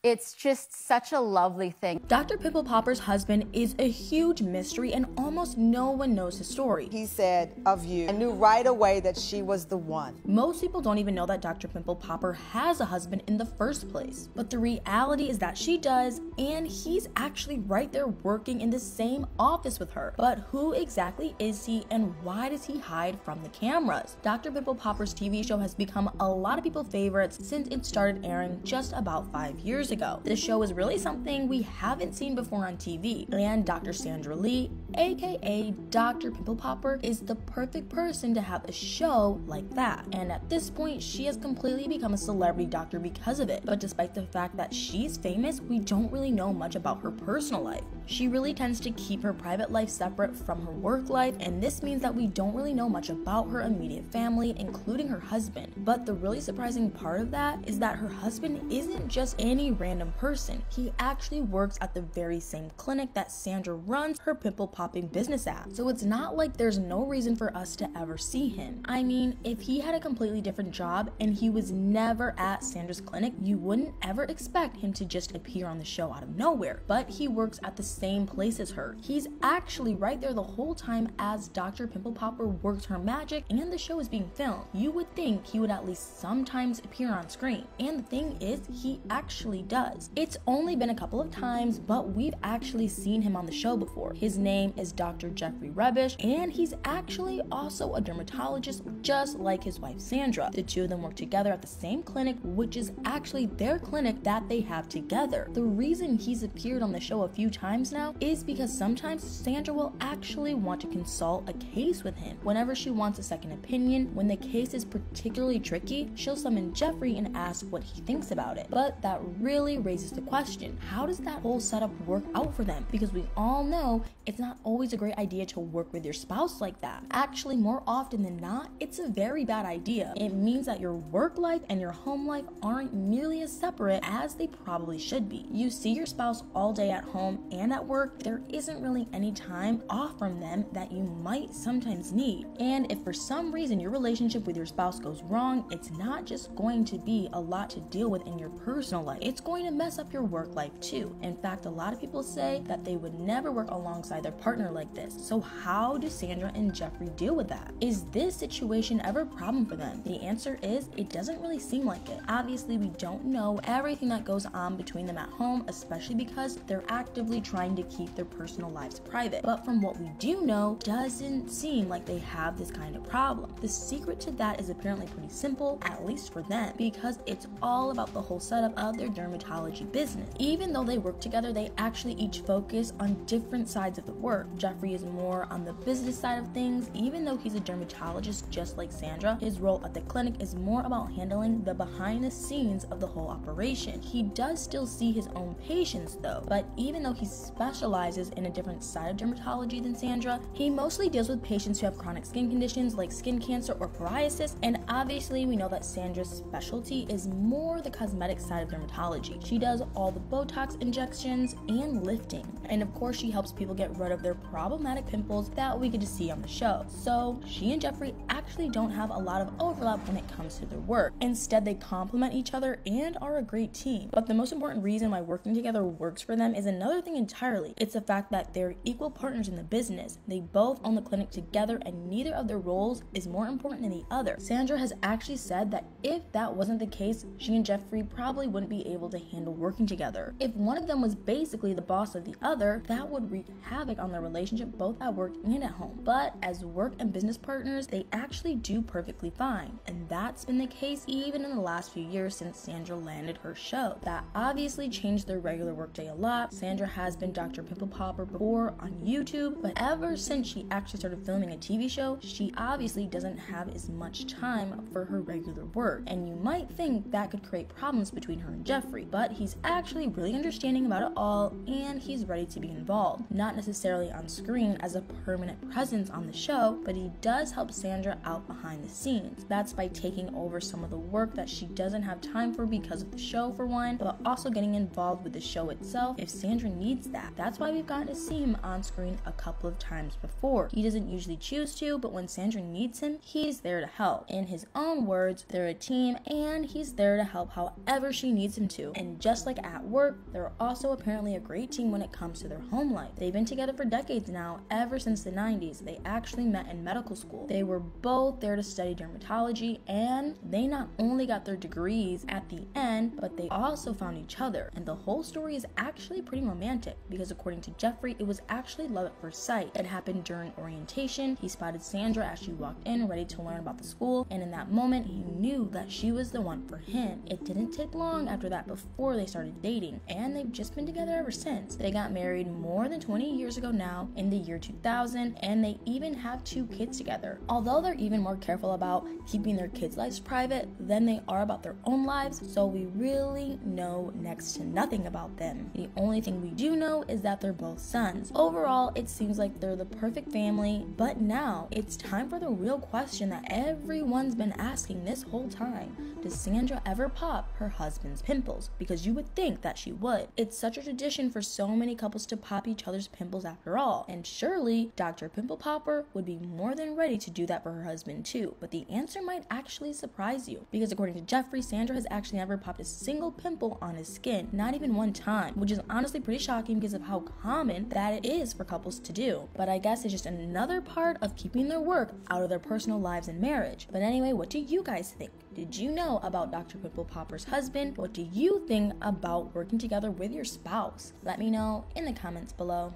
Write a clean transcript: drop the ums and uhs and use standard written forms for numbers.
It's just such a lovely thing. Dr. Pimple Popper's husband is a huge mystery and almost no one knows his story. He said of you, I knew right away that she was the one. Most people don't even know that Dr. Pimple Popper has a husband in the first place. But the reality is that she does, and he's actually right there working in the same office with her. But who exactly is he, and why does he hide from the cameras? Dr. Pimple Popper's TV show has become a lot of people's favorites since it started airing just about 5 years ago. This show is really something we haven't seen before on TV, and Dr. Sandra Lee, aka Dr. Pimple Popper, is the perfect person to have a show like that. And at this point, she has completely become a celebrity doctor because of it. But despite the fact that she's famous, we don't really know much about her personal life. She really tends to keep her private life separate from her work life, and this means that we don't really know much about her immediate family, including her husband. But the really surprising part of that is that her husband isn't just any random person. He actually works at the very same clinic that Sandra runs her pimple popping business at. So it's not like there's no reason for us to ever see him. I mean, if he had a completely different job and he was never at Sandra's clinic, you wouldn't ever expect him to just appear on the show out of nowhere. But he works at the same place as her. He's actually right there the whole time as Dr. Pimple Popper works her magic and the show is being filmed. You would think he would at least sometimes appear on screen. And the thing is, he actually does. It's only been a couple of times, but we've actually seen him on the show before. His name is Dr. Jeffrey Rebish, and he's actually also a dermatologist just like his wife Sandra. The two of them work together at the same clinic, which is actually their clinic that they have together. The reason he's appeared on the show a few times now is because sometimes Sandra will actually want to consult a case with him. Whenever she wants a second opinion, when the case is particularly tricky, she'll summon Jeffrey and ask what he thinks about it. But that really raises the question, how does that whole setup work out for them? Because we all know it's not always a great idea to work with your spouse like that. Actually, more often than not, it's a very bad idea. It means that your work life and your home life aren't nearly as separate as they probably should be. You see your spouse all day at home and at work. There isn't really any time off from them that you might sometimes need. And if for some reason your relationship with your spouse goes wrong, it's not just going to be a lot to deal with in your personal life. It's going to mess up your work life too. In fact, a lot of people say that they would never work alongside their partner like this. So how do Sandra and Jeffrey deal with that? Is this situation ever a problem for them? The answer is, it doesn't really seem like it. Obviously, we don't know everything that goes on between them at home, especially because they're actively trying to keep their personal lives private. But from what we do know, doesn't seem like they have this kind of problem. The secret to that is apparently pretty simple, at least for them, because it's all about the whole setup of their dermatology business. Even though they work together, they actually each focus on different sides of the work. Jeffrey is more on the business side of things. Even though he's a dermatologist just like Sandra, his role at the clinic is more about handling the behind the scenes of the whole operation. He does still see his own patients though, but even though he specializes in a different side of dermatology than Sandra, he mostly deals with patients who have chronic skin conditions like skin cancer or psoriasis, and obviously we know that Sandra's specialty is more the cosmetic side of dermatology. She does all the Botox injections and lifting, and of course she helps people get rid of their problematic pimples that we get to see on the show. So she and Jeffrey actually don't have a lot of overlap when it comes to their work. Instead, they complement each other and are a great team. But the most important reason why working together works for them is another thing entirely. It's the fact that they're equal partners in the business. They both own the clinic together, and neither of their roles is more important than the other. Sandra has actually said that if that wasn't the case, she and Jeffrey probably wouldn't be able to handle working together. If one of them was basically the boss of the other, that would wreak havoc on their relationship both at work and at home. But as work and business partners, they actually do perfectly fine. And that's been the case even in the last few years since Sandra landed her show. That obviously changed their regular workday a lot. Sandra has been Dr. Pimple Popper before on YouTube, but ever since she actually started filming a TV show, she obviously doesn't have as much time for her regular work. And you might think that could create problems between her and Jeffrey, but he's actually really understanding about it all, and he's ready to be involved. Not necessarily on screen as a permanent presence on the show, but he does help Sandra out behind the scenes. That's by taking over some of the work that she doesn't have time for because of the show for one, but also getting involved with the show itself if Sandra needs that. That's why we've gotten to see him on screen a couple of times before. He doesn't usually choose to, but when Sandra needs him, he's there to help. In his own words, they're a team, and he's there to help however she needs him to. two. And just like at work, they're also apparently a great team when it comes to their home life. They've been together for decades now, ever since the 90s. They actually met in medical school. They were both there to study dermatology, and they not only got their degrees at the end, but they also found each other. And the whole story is actually pretty romantic, because according to Jeffrey, it was actually love at first sight. It happened during orientation. He spotted Sandra as she walked in, ready to learn about the school, and in that moment, he knew that she was the one for him. It didn't take long after that before they started dating, and they've just been together ever since. They got married more than 20 years ago now, in the year 2000, and they even have 2 kids together. Although they're even more careful about keeping their kids' lives private than they are about their own lives, so we really know next to nothing about them. The only thing we do know is that they're both sons. Overall, it seems like they're the perfect family, but now it's time for the real question that everyone's been asking this whole time. Does Sandra ever pop her husband's pimples? Because you would think that she would. It's such a tradition for so many couples to pop each other's pimples after all, and surely Dr. Pimple Popper would be more than ready to do that for her husband too. But the answer might actually surprise you, because according to Jeffrey, Sandra has actually never popped a single pimple on his skin, not even one time, which is honestly pretty shocking because of how common that it is for couples to do. But I guess it's just another part of keeping their work out of their personal lives and marriage. But anyway, what do you guys think? Did you know about Dr. Pimple Popper's husband? What do you think about working together with your spouse? Let me know in the comments below.